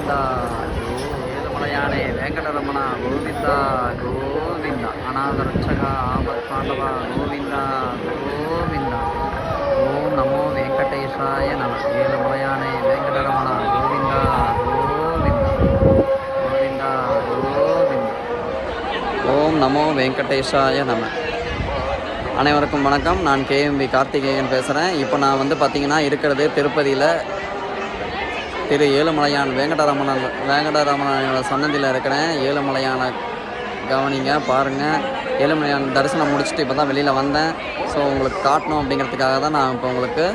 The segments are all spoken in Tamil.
గోవింద ఏలుమలయానే వెంకటరమణ గోవింద గోవింద అనాథరక్షక ఆపత్పాండవ గోవింద గోవింద ఓం నమో వెంకటేశాయ నమ ఏలుమలయానే వెంకటరమణ గోవింద గోవింద గోవింద గోవింద ஓம் நமோ வெங்கடேஷாய நம. அனைவருக்கும் வணக்கம். நான் கேஎம்பி கார்த்திகேயன் பேசுகிறேன். இப்போ நான் பார்த்திங்கன்னா இருக்கிறது திருப்பதியில் திரு ஏழுமலையான் வெங்கடரமணனோட சன்னதியில் இருக்கிறேன். ஏழுமலையான கவனிங்க, பாருங்கள். ஏழுமலையான் தரிசனம் முடிச்சுட்டு இப்போ தான் வெளியில் வந்தேன். ஸோ உங்களுக்கு காட்டணும் அப்படிங்கிறதுக்காக தான் நான் இப்போ உங்களுக்கு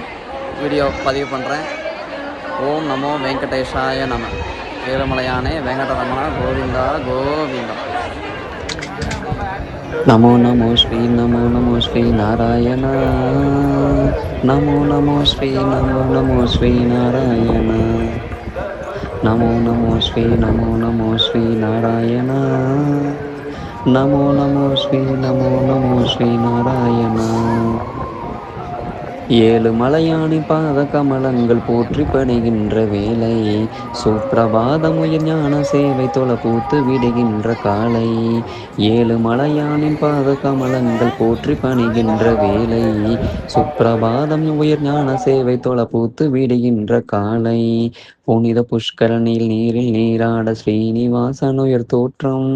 வீடியோ பதிவு பண்ணுறேன். ஓம் நமோ வெங்கடேஷாய நம. ஏழுமலையானே வெங்கடரமண கோவிந்தா கோவிந்தா. நமோ நமோ ஸ்ரீ நமோ நமோ ஸ்ரீ நாராயண. நமோ நமோ ஸ்ரீ நமோ நமோ ஸ்ரீ நாராயண. நமோ நமோ ஸ்ரீ நமோ நமோ ஸ்ரீ நாராயண. நமோ நமோ ஸ்ரீ நமோ நமோ ஸ்ரீ நாராயண. ஏழுமலையானி பாத கமலங்கள் போற்றி பணிகின்ற வேலை, சுப்பிரபாதம் உயர் ஞான சேவை தொலை பூத்து விடுகின்ற காலை. ஏழுமலையானின் பாத கமலங்கள் போற்றி பணிகின்ற வேலை, சுப்பிரபாதம் உயர் ஞான சேவை தொலை பூத்து விடுகின்ற காலை. புனித புஷ்கரணியில் நீரில் நீராட ஸ்ரீனிவாசன் உயர் தோற்றம்,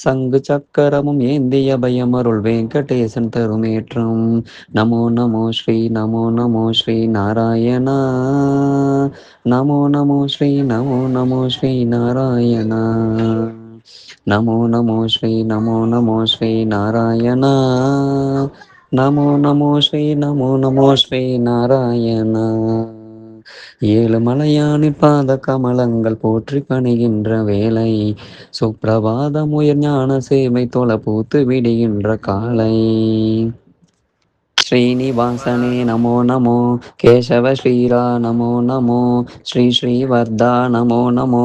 சங்கு சக்கரமும் ஏந்திய பயமருள் வெங்கடேசன் தருமேற்றம். நமோ நமோ ஸ்ரீ நமோ நமோ ஸ்ரீ நாராயணா. நமோ நமோ ஸ்ரீ நமோ நமோ ஸ்ரீ நாராயணா. நமோ நமோ ஸ்ரீ நமோ நமோ ஸ்ரீ நாராயணா. நமோ நமோ ஸ்ரீ நமோ நமோ ஸ்ரீ நாராயணா. ஏழுமலையானி பாத கமலங்கள் போற்றி பணிகின்ற வேலை, சுப்பிரபாதம் உயர் ஞான சேவை தொலை பூத்து விடுகின்ற காலை. ஸ்ரீனிவாசனே நமோ நமோ, கேசவ ஸ்ரீரா நமோ நமோ, ஸ்ரீ ஸ்ரீவர்தா நமோ நமோ,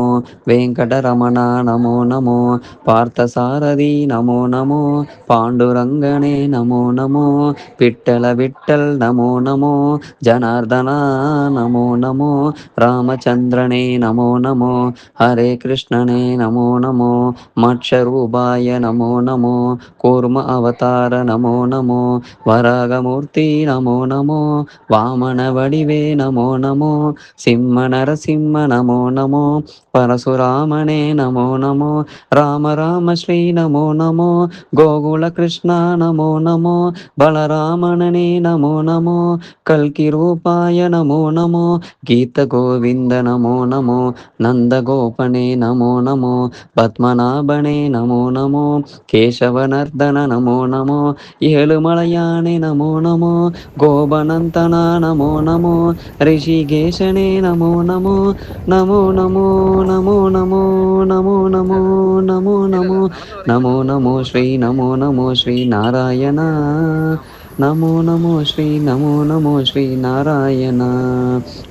வெங்கடரமணா நமோ நமோ, பார்த்தசாரதி நமோ நமோ, பாண்டுரங்கனே நமோ நமோ, விட்டல விட்டல் நமோ நமோ, ஜனார்தனா நமோ நமோ, ராமச்சந்திரனே நமோ நமோ, ஹரே கிருஷ்ணனே நமோ நமோ, மட்சரூபாய நமோ நமோ, கூர்ம அவதார நமோ நமோ, வராகமூர்த்தி நமோ நமோ, வாமன வடிவே நமோ நமோ, சிம்ம நரசிம்ம நமோ நமோ, பரசுராமனே நமோ நமோ, ராம ராம ஸ்ரீ நமோ நமோ, கோகுல கிருஷ்ணா நமோ நமோ, பலராமனே நமோ நமோ, கல்கி ரூபாய நமோ நமோ, கீத கோவிந்த நமோ நமோ, நந்த கோபனே நமோ நமோ, பத்மநாபனே நமோ நமோ, கேசவநர்தன நமோ நமோ, ஏழுமலையானே நமோ நமோ, கோபனந்தனா நமோ நமோ, ரிஷிகேஷனே நமோ நமோ, நமோ நமோ நமோ நமோ நமோ நமோ நமோ நமோ நமோ நமோ ஸ்ரீ நமோ நமோ ஸ்ரீ நாராயண. நமோ நமோ ஸ்ரீ நமோ நமோ ஸ்ரீ நாராயண.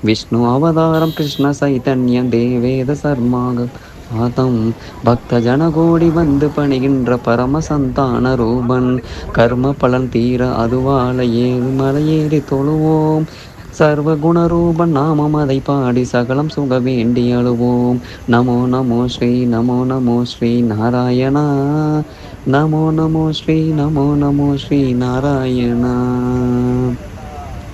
விஷ்ணு அவதாரம் கிருஷ்ண சைதன்யம் தேவேத சர்மாக பாதம், பக்த ஜனகோடி வந்து பணிகின்ற பரம சந்தான ரூபன், கர்ம பலன் தீர அதுவால ஏழுமலையேறி தொழுவோம். சர்வ குணரூபன் நாமம் அதை பாடி சகலம் சுக வேண்டி அழுவோம். நமோ நமோ ஸ்ரீ நமோ நமோ ஸ்ரீ நாராயணா. நமோ நமோ ஸ்ரீ நமோ நமோ ஸ்ரீ நாராயணா.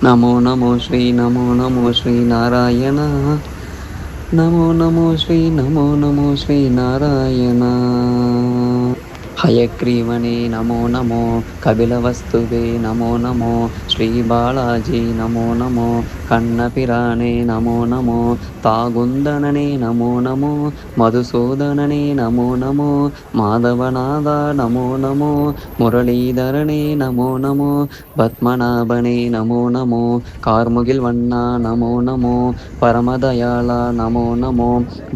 நமோ நமோ ஸ்ரீ நமோ நமோ ஸ்ரீ நாராயணா. நமோ நமோ ஸ்ரீ நமோ நமோ ஸ்ரீ நாராயணா. ஹயக்ரீவனே நமோ நமோ, கபிலவஸ்துவே நமோ நமோ, ஸ்ரீ பாலாஜி நமோ நமோ, கண்ணபிரானே நமோ நமோ, தாகுந்தனனே நமோ நமோ, மதுசூதனனே நமோ நமோ, மாதவநாதா நமோ நமோ, முரளீதரனே நமோ நமோ, பத்மநாபனே நமோ நமோ, கார்முகில் வண்ணா நமோ நமோ, பரமதயாளா நமோ நமோ,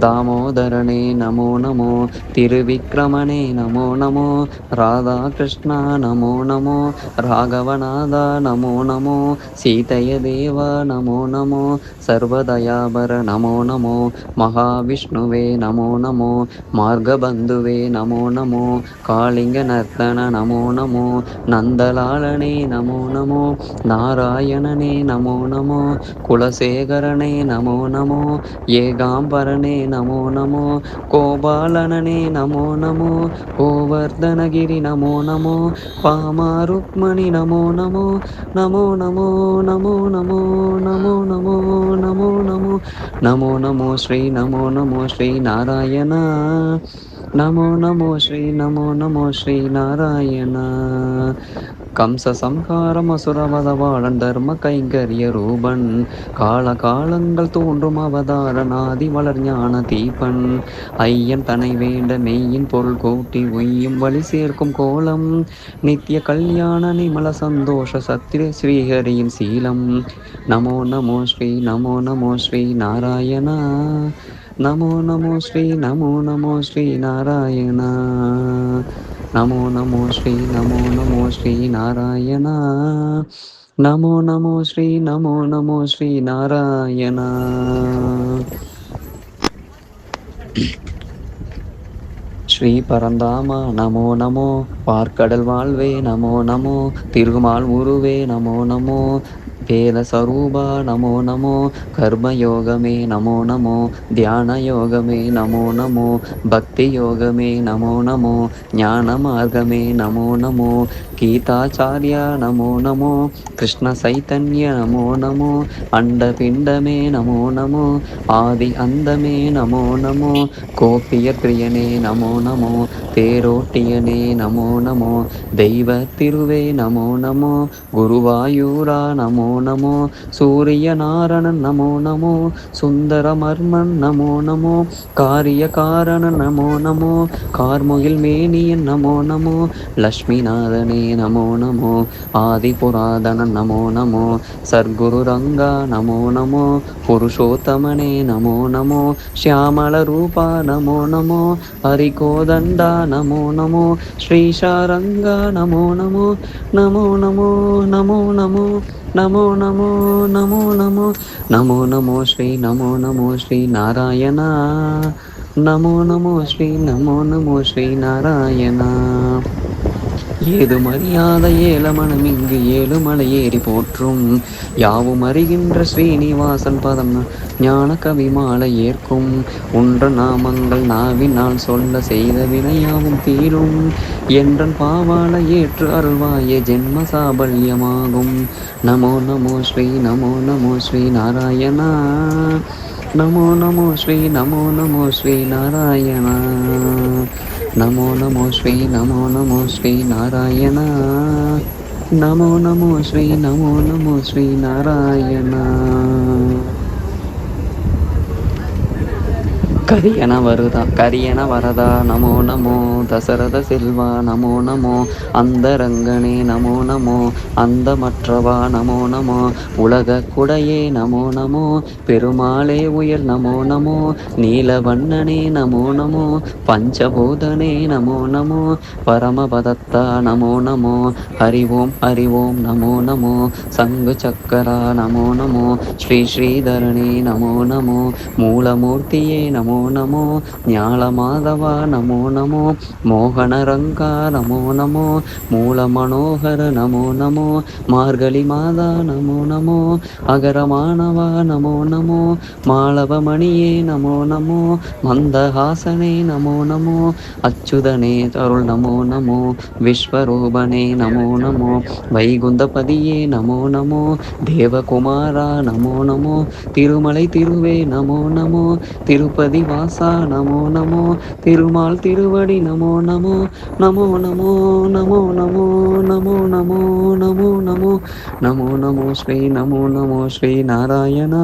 தாமோதரனே நமோ நமோ, திருவிக்ரமனே நமோ நமோ, நமோ ராதா கிருஷ்ணா நமோ நமோ ராகவநாதா நமோ நமோ சீதய தேவா நமோ நமோ சர்வதயாபர நமோ நமோ மகாவிஷ்ணுவே நமோ நமோ மார்கபந்துவே நமோ நமோ காளிங்க நர்த்தன நமோ நமோ நந்தலாலனே நமோ நமோ நாராயணனே நமோ நமோ குலசேகரனே நமோ நமோ ஏகாம்பரனே நமோ நமோ கோபாலனனே நமோ நமோ கோவர்தனகிரி நமோ நமோ பாமாருக்மணி நமோ நமோ நமோ நமோ நமோ நமோ நமோ நமோ நமோ நமோ நமோ நமோ ஸ்ரீ நமோ நமோ ஸ்ரீ நாராயண நமோ நமோ ஸ்ரீ நமோ நமோ ஸ்ரீ நாராயண கம்ச சம்ஹாரம் அசுரவதவாளன் தர்ம கைங்கரிய ரூபன் கால காலங்கள் தோன்றும் அவதாரநாதி வளர் ஞான தீபன் ஐயன் தனை வேண்ட மெய்யின் பொருள் கூட்டி உய்யும் வழி சேர்க்கும் கோலம் நித்திய கல்யாண நிமல சந்தோஷ சத்திர ஸ்ரீஹரியின் சீலம் நமோ நமோ ஸ்ரீ நமோ நமோ ஸ்ரீ நாராயண நமோ நமோ ஸ்ரீ நமோ நமோ ஸ்ரீ நாராயண நமோ நமோ ஸ்ரீ நமோ நமோ ஸ்ரீ நாராயண நமோ நமோ ஸ்ரீ நமோ நமோ ஸ்ரீ நாராயண ஸ்ரீ பரந்தாமா நமோ நமோ பார்க்கடல் வாழ்வே நமோ நமோ திருமால் உருவே நமோ நமோ வேத சரூபா நமோ நமோ கர்மயோகமே நமோ நமோ தியான யோகமே நமோ நமோ பக்தி யோகமே நமோ நமோ ஞான மார்க்கமே நமோ நமோ கீதாச்சாரியா நமோ நமோ கிருஷ்ண சைத்தன்ய நமோ நமோ அண்ட பிண்டமே நமோ நமோ ஆதி அந்தமே நமோ நமோ கோப்பிய பிரியனே நமோ நமோ தேரோட்டியனே நமோ நமோ தெய்வ திருவே நமோ நமோ குருவாயூரா நமோ நமோ சூரிய நாரணன் நமோ நமோ சுந்தரமர்மன் நமோ நமோ காரிய காரணன் நமோ நமோ கார்முகில் மேனியன் நமோ நமோ லக்ஷ்மிநாதனே நமோ நமோ ஆதி புராதனன் நமோ நமோ சர்க்குரு ரங்கா நமோ நமோ புருஷோத்தமனே நமோ நமோ ஷியாமள ரூபா நமோ நமோ ஹரிகோதண்டா நமோ நமோ ஸ்ரீஷாரங்கா நமோ நமோ நமோ நமோ நமோ நமோ நமோ நமோ நமோ நமோ நமோ நமோ ஸ்ரீ நமோ நமோ ஸ்ரீ நாராயண நமோ நமோ ஸ்ரீ நமோ நமோ ஸ்ரீ நாராயண ஏதும் அறியாத ஏலமனம் இங்கு ஏழுமலை ஏறி போற்றும் யாவும் அறிகின்ற ஸ்ரீனிவாசன் பதம் ஞான கவி மாலை ஏற்கும் ஒன்ற நாமங்கள் நாவினால் சொல்ல செய்த வினையாவும் தீரும் என்றன் பாவால ஏற்று அருள்வாயே ஜென்ம சாபல்யமாகும் நமோ நமோ ஸ்ரீ நமோ நமோ ஸ்ரீ நாராயணா நமோ நமோ ஸ்ரீ நமோ நமோ ஸ்ரீ நாராயண நமோ நமோ ஸ்ரீ நமோ நமோ ஸ்ரீ நாராயண நமோ நமோ ஸ்ரீ நமோ நமோ ஸ்ரீ நாராயண கரியன வரதா நமோ நமோ தசரத செல்வா நமோ நமோ அந்தரங்கனே நமோ நமோ அந்தமற்றவா நமோ நமோ உலக குடையே நமோ நமோ பெருமாளே உயர் நமோ நமோ நீலவண்ணனே நமோ நமோ பஞ்சபூதனே நமோ நமோ பரமபதத்தா நமோ நமோ ஹரிவோம் ஹரிவோம் நமோ நமோ சங்கு சக்கரா நமோ நமோ ஸ்ரீ ஸ்ரீதரனே நமோ நமோ மூலமூர்த்தியே நமோ நமோ ஞாலமாதவா நமோ நமோ மோகனரங்கா நமோ நமோ மூல மனோகர நமோ நமோ மார்கழி மாதா நமோ நமோ அகரமானவா நமோ நமோ மாளவமணியே நமோ நமோ மந்தஹாசனே நமோ நமோ அச்சுதனே அருள் நமோ நமோ விஸ்வரூபனே நமோ நமோ வைகுந்தபதியே நமோ நமோ தேவகுமாரா நமோ நமோ திருமலை திருவே நமோ நமோ திருப்பதி வாசா நமோ நமோ திருமால் திருவடி நமோ நமோ நமோ நமோ நமோ நமோ நமோ நமோ நமோ நமோ நமோ நமோ ஸ்ரீ நமோ நமோ ஸ்ரீ நாராயணா